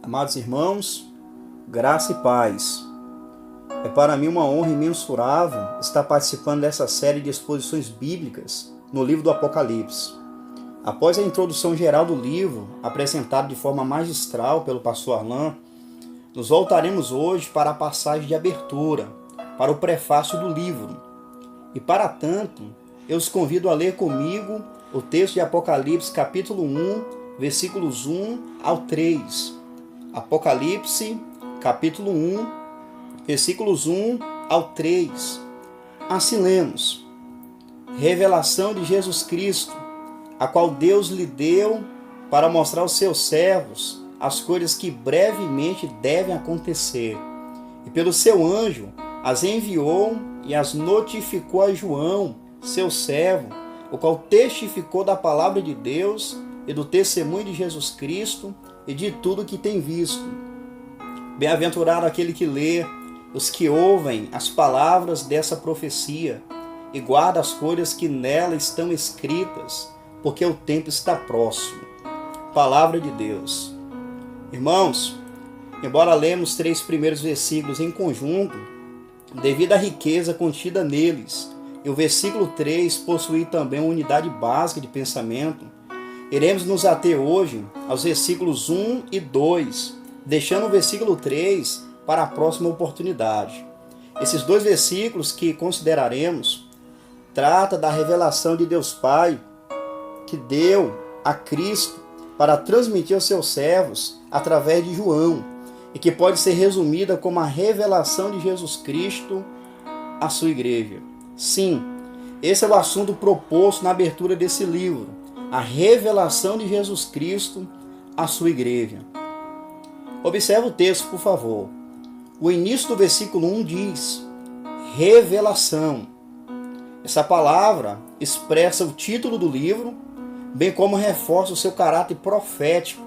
Amados irmãos, graça e paz. É para mim uma honra imensurável estar participando dessa série de exposições bíblicas no livro do Apocalipse. Após a introdução geral do livro, apresentada de forma magistral pelo pastor Arlan, nos voltaremos hoje para a passagem de abertura, para o prefácio do livro. E para tanto, eu os convido a ler comigo o texto de Apocalipse capítulo 1, versículos 1 ao 3. Apocalipse, capítulo 1, versículos 1 ao 3. Assim lemos: Revelação de Jesus Cristo, a qual Deus lhe deu para mostrar aos seus servos as coisas que brevemente devem acontecer. E pelo seu anjo as enviou e as notificou a João, seu servo, o qual testificou da palavra de Deus e do testemunho de Jesus Cristo e de tudo que tem visto. Bem-aventurado aquele que lê, os que ouvem as palavras dessa profecia e guarda as coisas que nela estão escritas, porque o tempo está próximo. Palavra de Deus. Irmãos, embora lemos 3 primeiros versículos em conjunto, devido à riqueza contida neles, e o versículo 3 possui também uma unidade básica de pensamento, iremos nos ater hoje aos versículos 1 e 2, deixando o versículo 3 para a próxima oportunidade. Esses dois versículos que consideraremos trata da revelação de Deus Pai que deu a Cristo para transmitir aos seus servos através de João, e que pode ser resumida como a revelação de Jesus Cristo à sua igreja. Sim, esse é o assunto proposto na abertura desse livro, a revelação de Jesus Cristo à sua igreja. Observe o texto, por favor. O início do versículo 1 diz: revelação. Essa palavra expressa o título do livro, bem como reforça o seu caráter profético,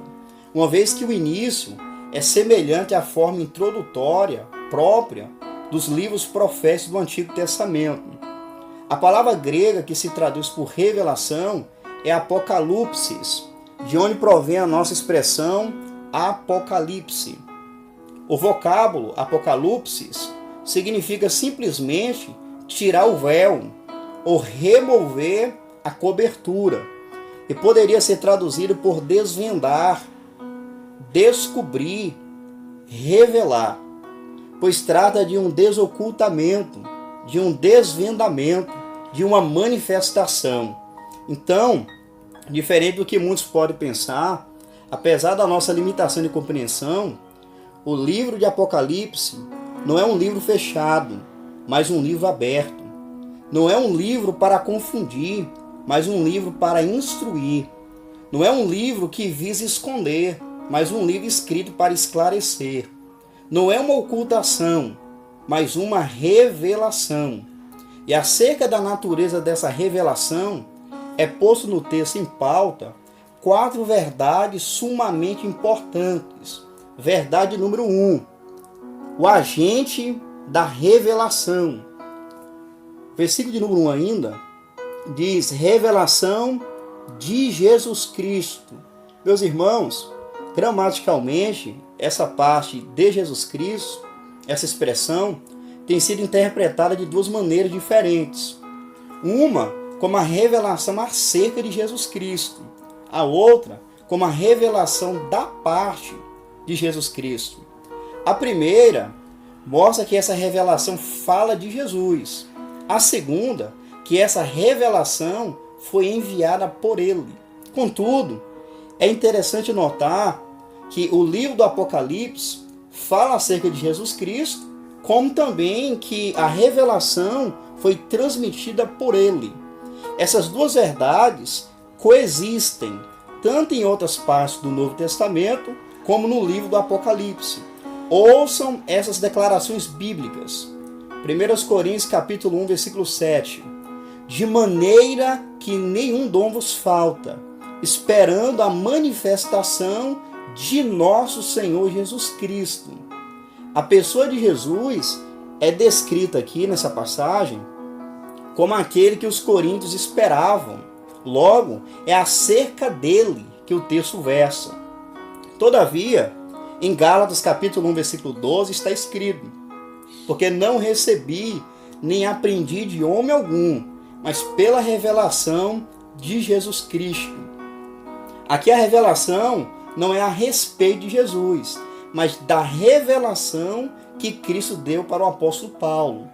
uma vez que o início é semelhante à forma introdutória própria dos livros proféticos do Antigo Testamento. A palavra grega que se traduz por revelação é apocalipsis, de onde provém a nossa expressão apocalipse. O vocábulo apocalipsis significa simplesmente tirar o véu ou remover a cobertura, e poderia ser traduzido por desvendar, descobrir, revelar, pois trata de um desocultamento, de um desvendamento, de uma manifestação. Então, diferente do que muitos podem pensar, apesar da nossa limitação de compreensão, o livro de Apocalipse não é um livro fechado, mas um livro aberto. Não é um livro para confundir, mas um livro para instruir. Não é um livro que visa esconder, mas um livro escrito para esclarecer. Não é uma ocultação, mas uma revelação. E acerca da natureza dessa revelação, é posto no texto em pauta 4 verdades sumamente importantes. Verdade número 1, o agente da revelação. Versículo de número 1 ainda diz: revelação de Jesus Cristo. Meus irmãos, gramaticalmente, essa parte de Jesus Cristo, essa expressão, tem sido interpretada de 2 maneiras diferentes. Uma como a revelação acerca de Jesus Cristo, a outra como a revelação da parte de Jesus Cristo. A primeira mostra que essa revelação fala de Jesus. A segunda, que essa revelação foi enviada por ele. Contudo, é interessante notar que o livro do Apocalipse fala acerca de Jesus Cristo, como também que a revelação foi transmitida por ele. Essas 2 verdades coexistem tanto em outras partes do Novo Testamento como no livro do Apocalipse. Ouçam essas declarações bíblicas. 1 Coríntios capítulo 1, versículo 7. De maneira que nenhum dom vos falta, esperando a manifestação de nosso Senhor Jesus Cristo. A pessoa de Jesus é descrita aqui nessa passagem como aquele que os coríntios esperavam. Logo, é acerca dele que o texto versa. Todavia, Em Gálatas capítulo 1, versículo 12 está escrito: porque não recebi nem aprendi de homem algum, mas pela revelação de Jesus Cristo. Aqui a revelação não é a respeito de Jesus, mas da revelação que Cristo deu para o apóstolo Paulo.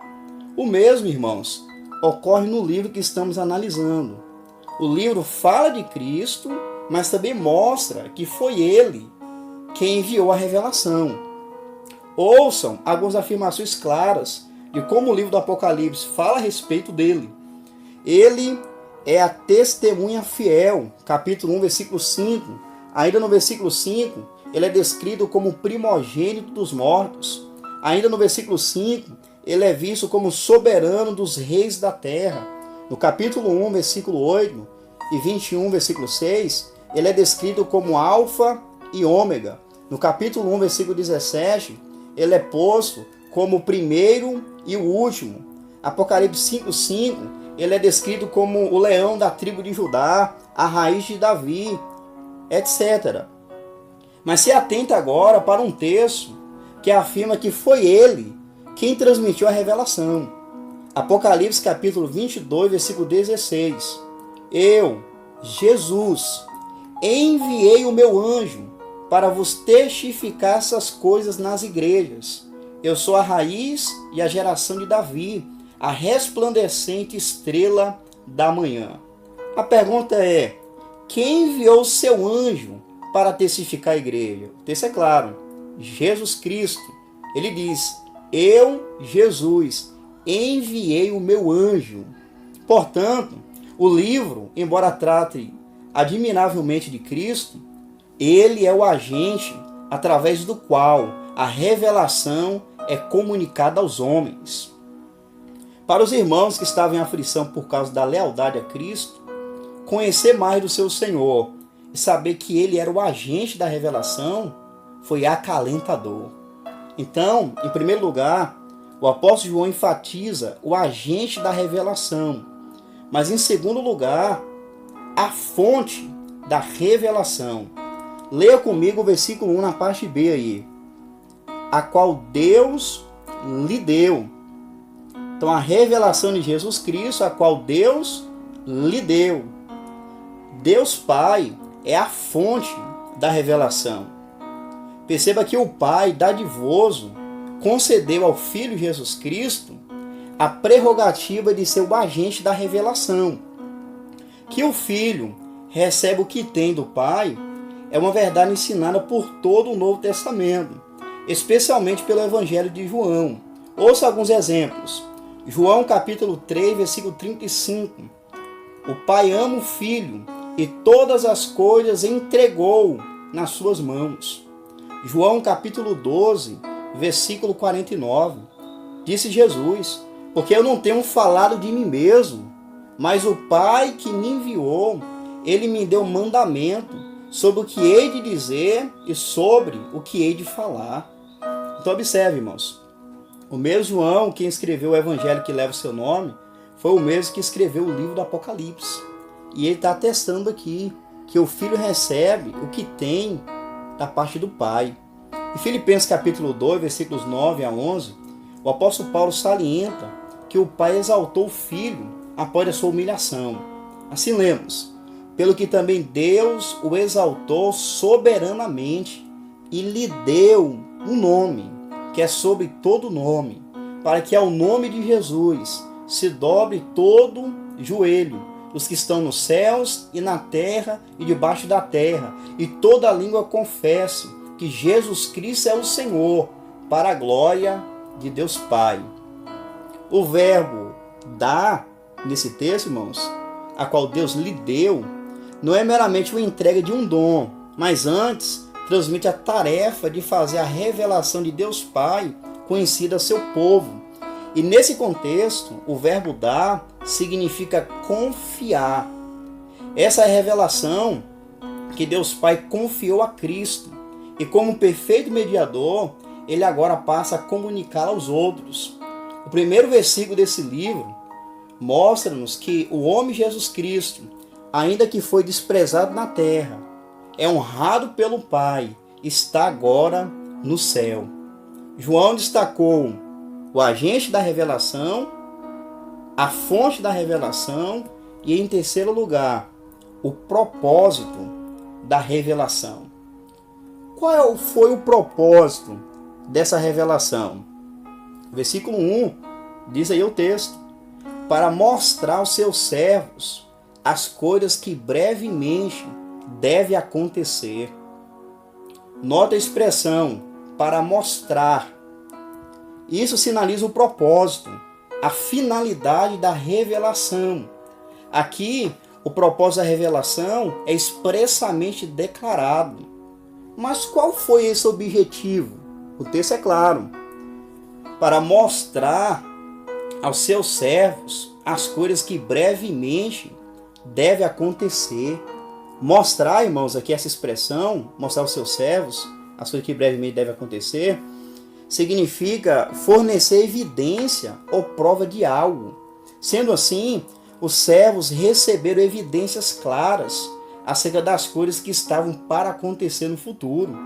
O mesmo, irmãos, ocorre no livro que estamos analisando. O livro fala de Cristo, mas também mostra que foi Ele quem enviou a revelação. Ouçam algumas afirmações claras de como o livro do Apocalipse fala a respeito dele. Ele é a testemunha fiel, capítulo 1, versículo 5. Ainda no versículo 5, ele é descrito como primogênito dos mortos. Ainda no versículo 5, ele é visto como soberano dos reis da terra. No capítulo 1, versículo 8 e 21, versículo 6, ele é descrito como Alfa e Ômega. No capítulo 1, versículo 17, ele é posto como o primeiro e o último. Apocalipse 5:5, ele é descrito como o leão da tribo de Judá, a raiz de Davi, etc. Mas se atenta agora para um texto que afirma que foi ele quem transmitiu a revelação. Apocalipse capítulo 22, versículo 16. Eu, Jesus, enviei o meu anjo para vos testificar essas coisas nas igrejas. Eu sou a raiz e a geração de Davi, a resplandecente estrela da manhã. A pergunta é: quem enviou o seu anjo para testificar a igreja? O texto é claro: Jesus Cristo. Ele diz: eu, Jesus, enviei o meu anjo. Portanto, o livro, embora trate admiravelmente de Cristo, ele é o agente através do qual a revelação é comunicada aos homens. Para os irmãos que estavam em aflição por causa da lealdade a Cristo, conhecer mais do seu Senhor e saber que ele era o agente da revelação foi acalentador. Então, em primeiro lugar, o apóstolo João enfatiza o agente da revelação, mas em segundo lugar, a fonte da revelação. Leia comigo o versículo 1 na parte B aí. A qual Deus lhe deu. Então a revelação de Jesus Cristo, a qual Deus lhe deu. Deus Pai é a fonte da revelação. Perceba que o Pai dadivoso concedeu ao Filho Jesus Cristo a prerrogativa de ser o agente da revelação. Que o Filho recebe o que tem do Pai é uma verdade ensinada por todo o Novo Testamento, especialmente pelo Evangelho de João. Ouça alguns exemplos. João capítulo 3, versículo 35. O Pai ama o Filho e todas as coisas entregou nas suas mãos. João capítulo 12, versículo 49. Disse Jesus: porque eu não tenho falado de mim mesmo, mas o Pai que me enviou, ele me deu mandamento sobre o que hei de dizer e sobre o que hei de falar. Então observe, irmãos. O mesmo João, quem escreveu o evangelho que leva o seu nome, foi o mesmo que escreveu o livro do Apocalipse. E ele está atestando aqui que o Filho recebe o que tem da parte do Pai. Em Filipenses capítulo 2, versículos 9 a 11, o apóstolo Paulo salienta que o Pai exaltou o Filho após a sua humilhação. Assim lemos: pelo que também Deus o exaltou soberanamente e lhe deu um nome, que é sobre todo nome, para que ao nome de Jesus se dobre todo joelho, os que estão nos céus e na terra e debaixo da terra, e toda língua confesse que Jesus Cristo é o Senhor, para a glória de Deus Pai. O verbo dar, nesse texto, irmãos, a qual Deus lhe deu, não é meramente uma entrega de um dom, mas antes transmite a tarefa de fazer a revelação de Deus Pai conhecida a seu povo. E nesse contexto, o verbo dar significa confiar. Essa é a revelação que Deus Pai confiou a Cristo. E como perfeito mediador, ele agora passa a comunicar aos outros. O primeiro versículo desse livro mostra-nos que o homem Jesus Cristo, ainda que foi desprezado na terra, é honrado pelo Pai está agora no céu. João destacou o agente da revelação, a fonte da revelação e, em terceiro lugar, o propósito da revelação. Qual foi o propósito dessa revelação? Versículo 1, diz aí o texto: para mostrar aos seus servos as coisas que brevemente devem acontecer. Nota a expressão, para mostrar. Isso sinaliza o propósito, a finalidade da revelação. Aqui, o propósito da revelação é expressamente declarado. Mas qual foi esse objetivo? O texto é claro: para mostrar aos seus servos as coisas que brevemente devem acontecer. Mostrar, irmãos, aqui essa expressão, mostrar aos seus servos as coisas que brevemente devem acontecer, significa fornecer evidência ou prova de algo. Sendo assim, os servos receberam evidências claras acerca das coisas que estavam para acontecer no futuro.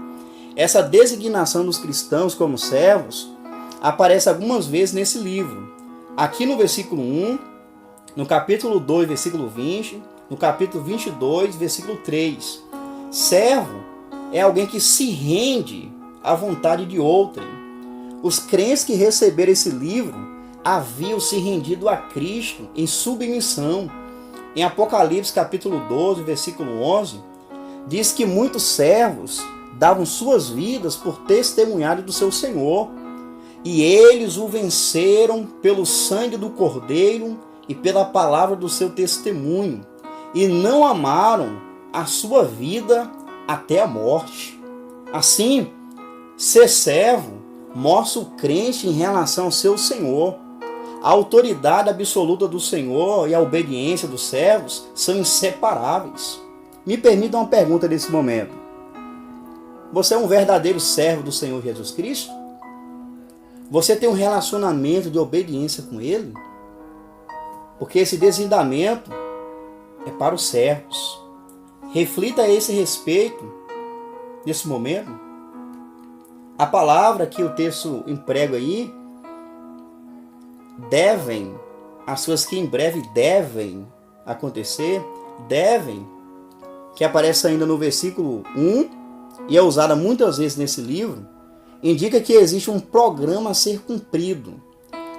Essa designação dos cristãos como servos aparece algumas vezes nesse livro. Aqui no versículo 1, no capítulo 2, versículo 20, no capítulo 22, versículo 3. Servo é alguém que se rende à vontade de outrem. Os crentes que receberam esse livro haviam se rendido a Cristo em submissão. Em Apocalipse capítulo 12, versículo 11, diz que muitos servos davam suas vidas por testemunhar do seu Senhor. E eles o venceram pelo sangue do Cordeiro e pela palavra do seu testemunho, e não amaram a sua vida até a morte. Assim, ser servo mostra o crente em relação ao seu Senhor. A autoridade absoluta do Senhor e a obediência dos servos são inseparáveis. Me permita uma pergunta nesse momento: você é um verdadeiro servo do Senhor Jesus Cristo? Você tem um relacionamento de obediência com Ele? Porque esse desvendamento é para os servos. Reflita a esse respeito nesse momento. A palavra que o texto emprega aí, devem, as coisas que em breve devem acontecer, devem, que aparece ainda no versículo 1 e é usada muitas vezes nesse livro, indica que existe um programa a ser cumprido,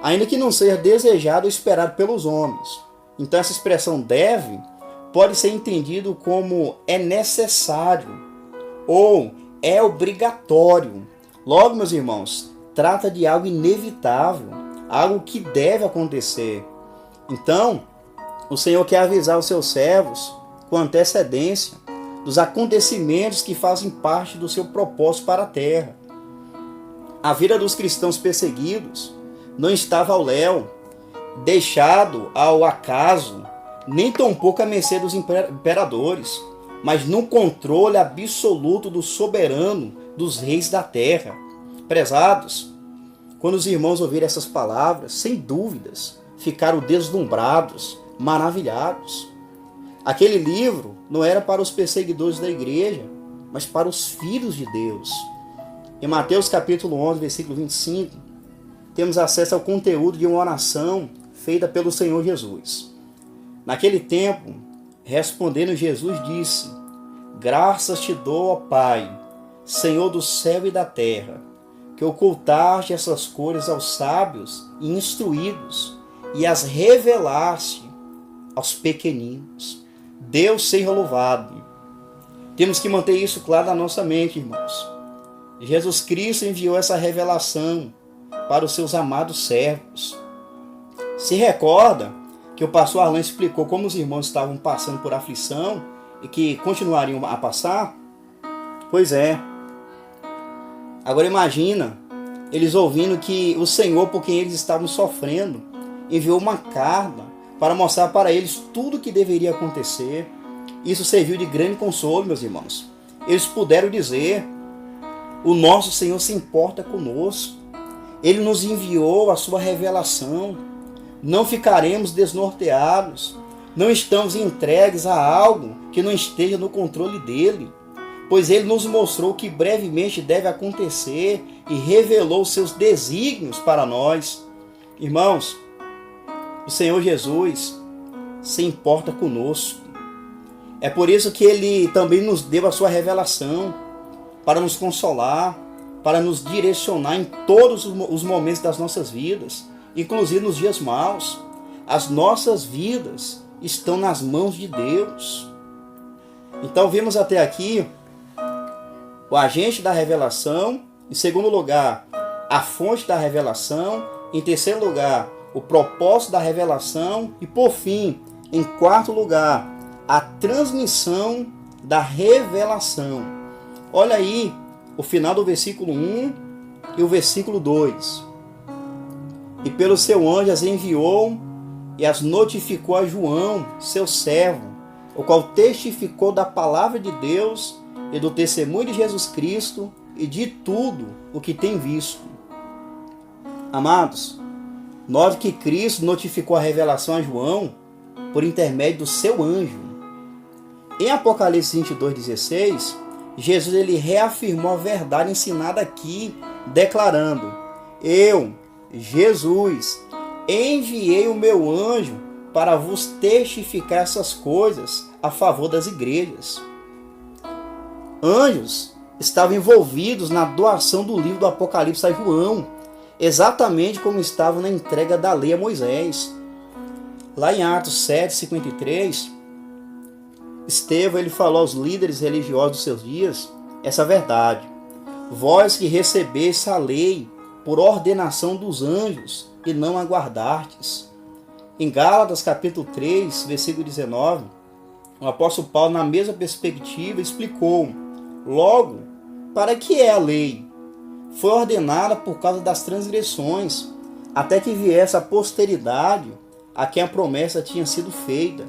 ainda que não seja desejado ou esperado pelos homens. Então essa expressão deve pode ser entendido como é necessário ou é obrigatório. Logo, meus irmãos, trata de algo inevitável, algo que deve acontecer. Então, o Senhor quer avisar os seus servos com antecedência dos acontecimentos que fazem parte do seu propósito para a terra. A vida dos cristãos perseguidos não estava ao léu, deixado ao acaso, nem tampouco à mercê dos imperadores, mas no controle absoluto do soberano dos reis da terra. Prezados, quando os irmãos ouviram essas palavras, sem dúvidas, ficaram deslumbrados, maravilhados. Aquele livro não era para os perseguidores da igreja, mas para os filhos de Deus. Em Mateus capítulo 11, versículo 25, temos acesso ao conteúdo de uma oração feita pelo Senhor Jesus. Naquele tempo, respondendo Jesus disse: graças te dou, ó Pai, Senhor do céu e da terra, que ocultaste essas coisas aos sábios e instruídos e as revelaste aos pequeninos. Deus seja louvado. Temos que manter isso claro na nossa mente, irmãos. Jesus Cristo enviou essa revelação para os seus amados servos. Se recorda que o pastor Arlan explicou como os irmãos estavam passando por aflição e que continuariam a passar? Pois é. Agora imagina eles ouvindo que o Senhor, por quem eles estavam sofrendo, enviou uma carta para mostrar para eles tudo o que deveria acontecer. Isso serviu de grande consolo, meus irmãos. Eles puderam dizer: o nosso Senhor se importa conosco. Ele nos enviou a sua revelação. Não ficaremos desnorteados. Não estamos entregues a algo que não esteja no controle dele. pois ele nos mostrou que brevemente deve acontecer e revelou seus desígnios para nós. Irmãos, o Senhor Jesus se importa conosco. É por isso que ele também nos deu a sua revelação, para nos consolar, para nos direcionar em todos os momentos das nossas vidas, inclusive nos dias maus. As nossas vidas estão nas mãos de Deus. Então vimos até aqui o agente da revelação, em segundo lugar, a fonte da revelação, em terceiro lugar, o propósito da revelação e, por fim, em quarto lugar, a transmissão da revelação. Olha aí o final do versículo 1 e o versículo 2. E pelo seu anjo as enviou e as notificou a João, seu servo, o qual testificou da palavra de Deus e do testemunho de Jesus Cristo e de tudo o que tem visto. Amados, note que Cristo notificou a revelação a João por intermédio do seu anjo. Em Apocalipse 22:16, Jesus ele reafirmou a verdade ensinada aqui, declarando: Eu, Jesus, enviei o meu anjo para vos testificar essas coisas a favor das igrejas. Anjos estavam envolvidos na doação do livro do Apocalipse a João, exatamente como estavam na entrega da lei a Moisés. Lá em Atos 7:53, Estevão ele falou aos líderes religiosos dos seus dias essa verdade: vós que recebeste a lei por ordenação dos anjos e não aguardastes. Em Gálatas capítulo 3, versículo 19, o apóstolo Paulo, na mesma perspectiva, explicou: logo, para que é a lei? Foi ordenada por causa das transgressões, até que viesse a posteridade a quem a promessa tinha sido feita,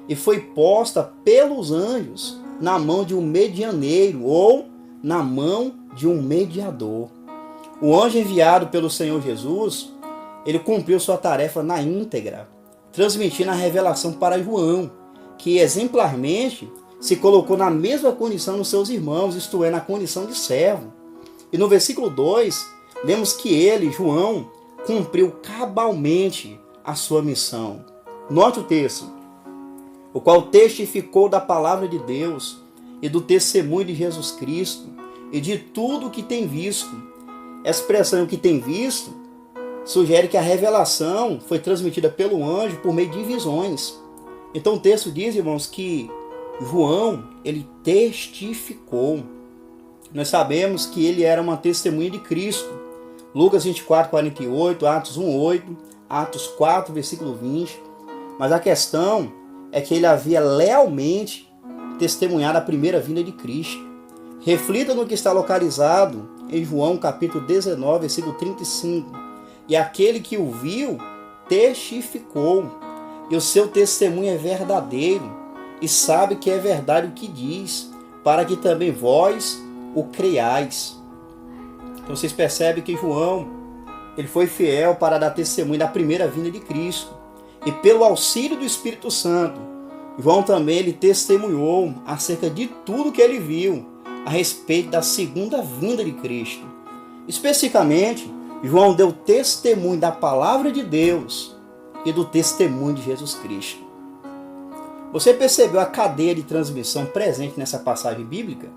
e foi posta pelos anjos na mão de um medianeiro, ou na mão de um mediador. O anjo enviado pelo Senhor Jesus, ele cumpriu sua tarefa na íntegra, transmitindo a revelação para João, que exemplarmente se colocou na mesma condição dos seus irmãos, isto é, na condição de servo. E no versículo 2, lemos que ele, João, cumpriu cabalmente a sua missão. Note o texto: o qual testificou da palavra de Deus e do testemunho de Jesus Cristo e de tudo o que tem visto. Essa expressão que tem visto sugere que a revelação foi transmitida pelo anjo por meio de visões. Então o texto diz, irmãos, que João, ele testificou. Nós sabemos que ele era uma testemunha de Cristo. Lucas 24:48, Atos 1:8, Atos 4, versículo 20. Mas a questão é que ele havia lealmente testemunhado a primeira vinda de Cristo. Reflita no que está localizado em João capítulo 19, versículo 35. E aquele que o viu testificou, e o seu testemunho é verdadeiro, e sabe que é verdade o que diz, para que também vós o creiais. Então vocês percebem que João, ele foi fiel para dar testemunho da primeira vinda de Cristo. E pelo auxílio do Espírito Santo, João também ele testemunhou acerca de tudo que ele viu a respeito da segunda vinda de Cristo. Especificamente, João deu testemunho da palavra de Deus e do testemunho de Jesus Cristo. Você percebeu a cadeia de transmissão presente nessa passagem bíblica?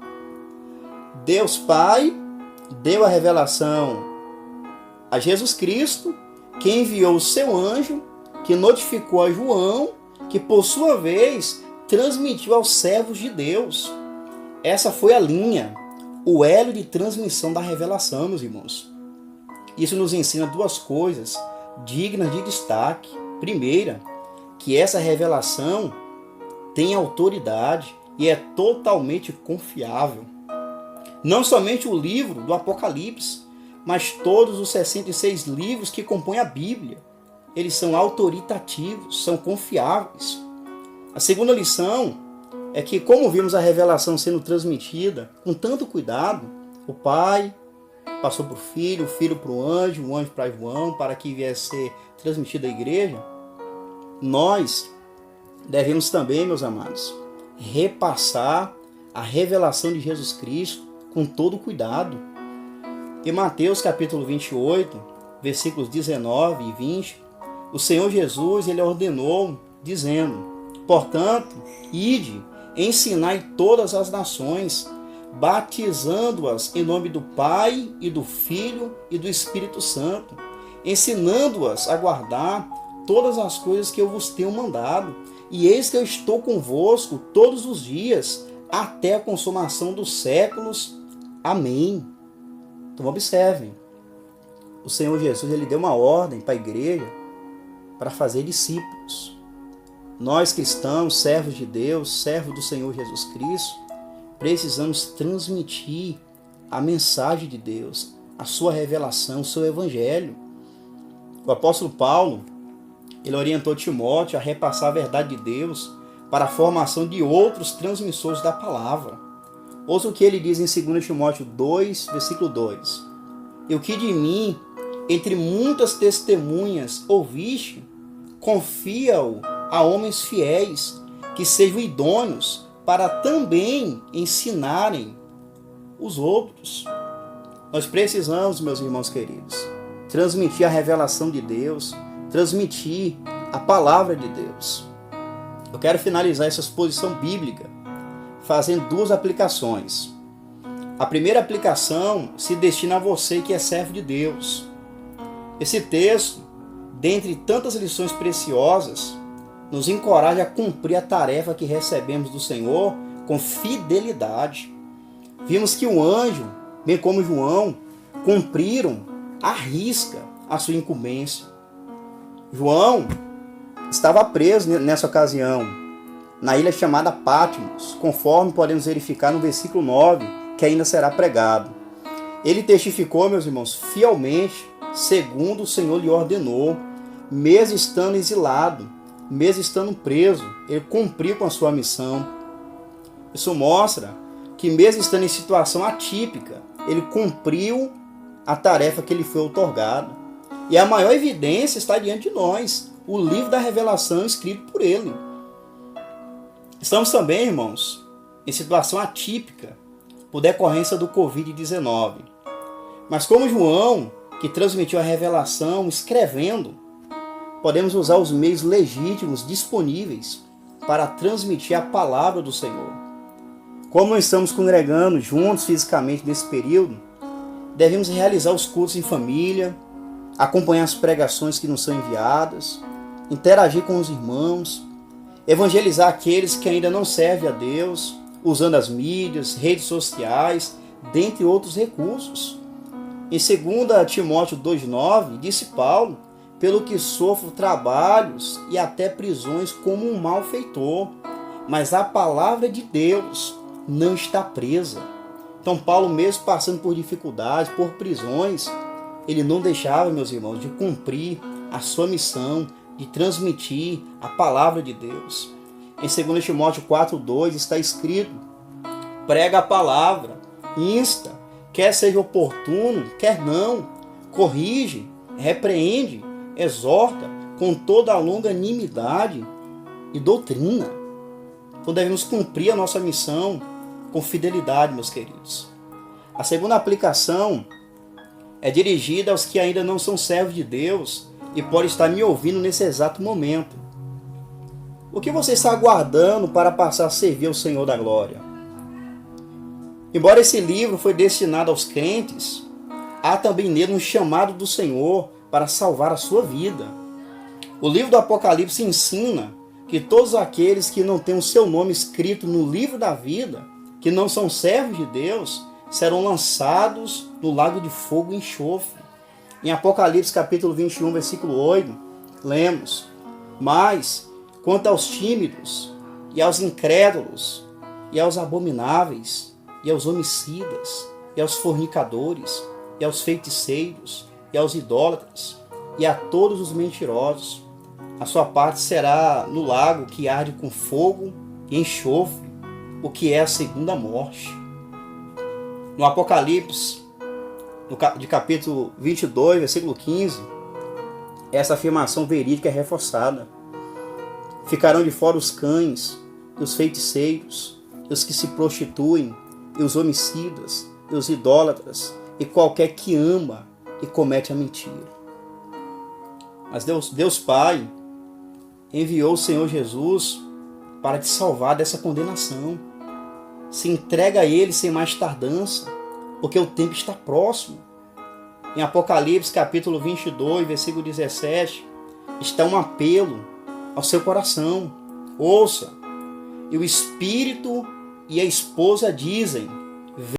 Deus Pai deu a revelação a Jesus Cristo, que enviou o seu anjo, que notificou a João, que por sua vez transmitiu aos servos de Deus. Essa foi a linha, o elo de transmissão da revelação, meus irmãos. Isso nos ensina duas coisas dignas de destaque. Primeira, que essa revelação tem autoridade e é totalmente confiável. Não somente o livro do Apocalipse, mas todos os 66 livros que compõem a Bíblia. Eles são autoritativos, são confiáveis. A segunda lição é que, como vimos a revelação sendo transmitida com tanto cuidado, o Pai passou para o Filho para o anjo para João, para que viesse ser transmitida à igreja, nós devemos também, meus amados, repassar a revelação de Jesus Cristo com todo cuidado. Em Mateus capítulo 28, versículos 19 e 20, o Senhor Jesus ele ordenou, dizendo: portanto, ide, ensinai todas as nações, batizando-as em nome do Pai e do Filho e do Espírito Santo, ensinando-as a guardar todas as coisas que eu vos tenho mandado. E eis que eu estou convosco todos os dias, até a consumação dos séculos. Amém. Então observem, o Senhor Jesus ele deu uma ordem para a igreja para fazer discípulos. Nós cristãos, servos de Deus, servos do Senhor Jesus Cristo, precisamos transmitir a mensagem de Deus, a sua revelação, o seu evangelho. O apóstolo Paulo, ele orientou Timóteo a repassar a verdade de Deus para a formação de outros transmissores da palavra. Ouça o que ele diz em 2 Timóteo 2, versículo 2. E o que de mim, entre muitas testemunhas, ouviste, confia-o a homens fiéis, que sejam idôneos para também ensinarem os outros. Nós precisamos, meus irmãos queridos, transmitir a revelação de Deus, transmitir a palavra de Deus. Eu quero finalizar essa exposição bíblica fazendo duas aplicações. A primeira aplicação se destina a você que é servo de Deus. Esse texto, dentre tantas lições preciosas, nos encoraja a cumprir a tarefa que recebemos do Senhor com fidelidade. Vimos que o anjo, bem como João, cumpriram à risca a sua incumbência. João estava preso nessa ocasião, na ilha chamada Patmos, conforme podemos verificar no versículo 9, que ainda será pregado. Ele testificou, meus irmãos, fielmente, segundo o Senhor lhe ordenou, mesmo estando exilado, mesmo estando preso, ele cumpriu com a sua missão. Isso mostra que mesmo estando em situação atípica, ele cumpriu a tarefa que lhe foi outorgada. E a maior evidência está diante de nós, o livro da revelação escrito por ele. Estamos também, irmãos, em situação atípica, por decorrência do Covid-19. Mas como João, que transmitiu a revelação escrevendo, podemos usar os meios legítimos disponíveis para transmitir a palavra do Senhor. Como não estamos congregando juntos fisicamente nesse período, devemos realizar os cultos em família, acompanhar as pregações que nos são enviadas, interagir com os irmãos, evangelizar aqueles que ainda não servem a Deus, usando as mídias, redes sociais, dentre outros recursos. Em 2 Timóteo 2,9, disse Paulo: pelo que sofro trabalhos e até prisões como um malfeitor, mas a palavra de Deus não está presa. Então Paulo, mesmo passando por dificuldades, por prisões, ele não deixava, meus irmãos, de cumprir a sua missão, de transmitir a palavra de Deus. Em 2 Timóteo 4,2 está escrito: prega a palavra, insta, quer seja oportuno, quer não, corrige, repreende, exorta com toda a longanimidade e doutrina. Então devemos cumprir a nossa missão com fidelidade, meus queridos. A segunda aplicação é dirigida aos que ainda não são servos de Deus e podem estar me ouvindo nesse exato momento. O que você está aguardando para passar a servir ao Senhor da glória? Embora esse livro foi destinado aos crentes, há também nele um chamado do Senhor para salvar a sua vida. O livro do Apocalipse ensina que todos aqueles que não têm o seu nome escrito no livro da vida, que não são servos de Deus, serão lançados no lago de fogo e enxofre. Em Apocalipse capítulo 21, versículo 8, lemos: mas quanto aos tímidos, e aos incrédulos, e aos abomináveis, e aos homicidas, e aos fornicadores, e aos feiticeiros, e aos idólatras, e a todos os mentirosos, a sua parte será no lago que arde com fogo e enxofre, o que é a segunda morte. No Apocalipse, de capítulo 22, versículo 15, essa afirmação verídica é reforçada. Ficarão de fora os cães, e os feiticeiros, e os que se prostituem, e os homicidas, e os idólatras, e qualquer que ama e comete a mentira. Mas Deus Pai enviou o Senhor Jesus para te salvar dessa condenação. Se entrega a Ele sem mais tardança, porque o tempo está próximo. Em Apocalipse capítulo 22, versículo 17, está um apelo ao seu coração. Ouça, e o Espírito e a esposa dizem: